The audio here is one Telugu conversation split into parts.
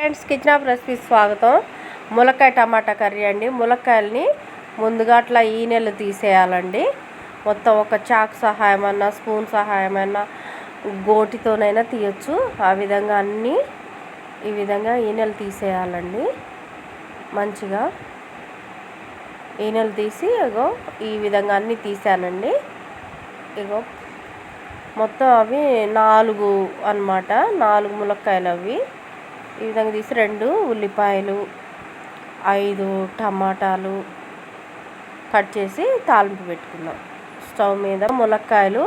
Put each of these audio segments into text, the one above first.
ఫ్రెండ్స్, కిచెన్ ఆఫ్ రెసిపీ స్వాగతం. ములక్కాయ టమాటా కర్రీ అండి. ములక్కాయలని ముందుగా అట్లా ఈనెలు తీసేయాలండి. మొత్తం ఒక చాక్ సహాయమన్నా, స్పూన్ సహాయమన్నా, గోటితోనైనా తీయచ్చు. ఆ విధంగా అన్నీ ఈ విధంగా ఈనెలు తీసేయాలండి. మంచిగా ఈనెలు తీసి ఇగో ఈ విధంగా అన్నీ తీసానండి. ఇగో మొత్తం అవి 4 అన్నమాట. 4 ములక్కాయలు అవి ఈ విధంగా తీసి 2 ఉల్లిపాయలు, 5 టమాటాలు కట్ చేసి తాలింపు పెట్టుకుందాం. స్టవ్ మీద ములక్కాయలు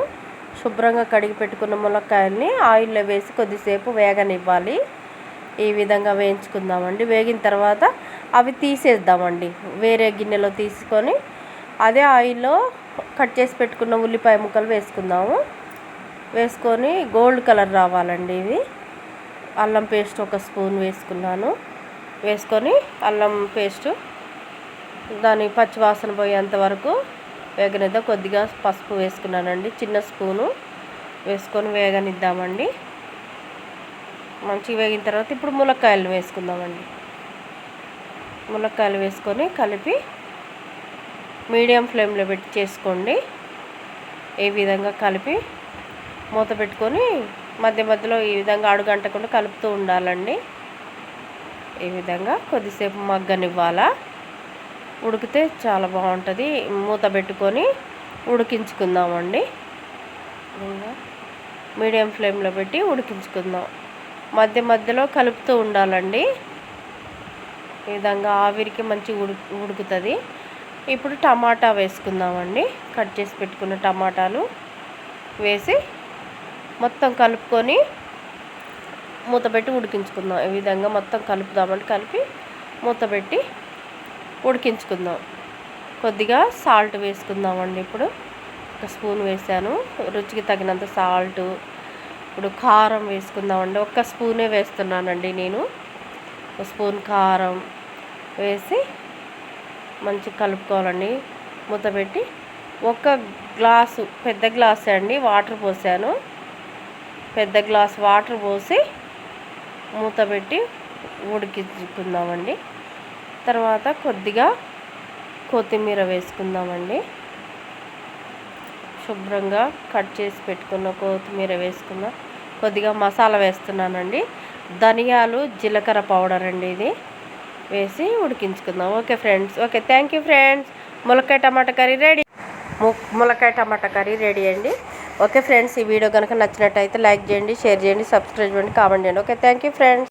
శుభ్రంగా కడిగి పెట్టుకున్న ములక్కాయల్ని ఆయిల్లో వేసి కొద్దిసేపు వేగనివ్వాలి. ఈ విధంగా వేయించుకుందామండి. వేగిన తర్వాత అవి తీసేద్దామండి. వేరే గిన్నెలో తీసుకొని అదే ఆయిల్లో కట్ చేసి పెట్టుకున్న ఉల్లిపాయ ముక్కలు వేసుకుందాము. వేసుకొని గోల్డ్ కలర్ రావాలండి. ఇవి అల్లం పేస్ట్ 1 స్పూన్ వేసుకున్నాను. వేసుకొని అల్లం పేస్టు దాని పచ్చివాసన పోయేంత వరకు వేగనిద్దాం. కొద్దిగా పసుపు వేసుకున్నానండి, చిన్న స్పూను వేసుకొని వేగనిద్దామండి. మంచిగా వేగిన తర్వాత ఇప్పుడు ములక్కాయలు వేసుకుందామండి. ములక్కాయలు వేసుకొని కలిపి మీడియం ఫ్లేమ్లో పెట్టి చేసుకోండి. ఈ విధంగా కలిపి మూత పెట్టుకొని మధ్య మధ్యలో ఈ విధంగా అడుగంటకుండా కలుపుతూ ఉండాలండి. ఈ విధంగా కొద్దిసేపు మగ్గనివ్వాలా. ఉడికితే చాలా బాగుంటుంది. మూత పెట్టుకొని ఉడికించుకుందామండి. మీడియం ఫ్లేమ్లో పెట్టి ఉడికించుకుందాం. మధ్య మధ్యలో కలుపుతూ ఉండాలండి. ఈ విధంగా ఆవిరికి మంచిగా ఉడుకుతుంది. ఇప్పుడు టమాటా వేసుకుందామండి. కట్ చేసి పెట్టుకున్న టమాటాలు వేసి మొత్తం కలుపుకొని మూత పెట్టి ఉడికించుకుందాం. ఈ విధంగా మొత్తం కలుపుదామండి. కలిపి మూత పెట్టి ఉడికించుకుందాం. కొద్దిగా సాల్ట్ వేసుకుందామండి. ఇప్పుడు 1 స్పూన్ వేసాను. రుచికి తగినంత సాల్టు. ఇప్పుడు కారం వేసుకుందామండి. 1 స్పూనే వేస్తున్నానండి నేను. 1 స్పూన్ కారం వేసి మంచిగా కలుపుకోవాలండి. మూత పెట్టి 1 గ్లాసు, పెద్ద గ్లాసే అండి, వాటర్ పోసాను. పెద్ద గ్లాస్ వాటర్ పోసి మూత పెట్టి ఉడికించుకుందామండి. తర్వాత కొద్దిగా కొత్తిమీర వేసుకుందామండి. శుభ్రంగా కట్ చేసి పెట్టుకున్న కొత్తిమీర వేసుకుందాం. కొద్దిగా మసాలా వేస్తున్నానండి. ధనియాలు, జీలకర్ర పౌడర్ అండి ఇది వేసి ఉడికించుకుందాం. Okay friends, okay, thank you friends. ములక్కాయ టమాటా కర్రీ రెడీ. ములక్కాయ టమాటా కర్రీ రెడీ అండి. ఓకే ఫ్రెండ్స్, ఈ వీడియో కనుక నచ్చినట్టయితే లైక్ చేయండి, షేర్ చేయండి, సబ్స్క్రైబ్ చేయండి, కామెంట్ చేయండి. Okay, thank you friends.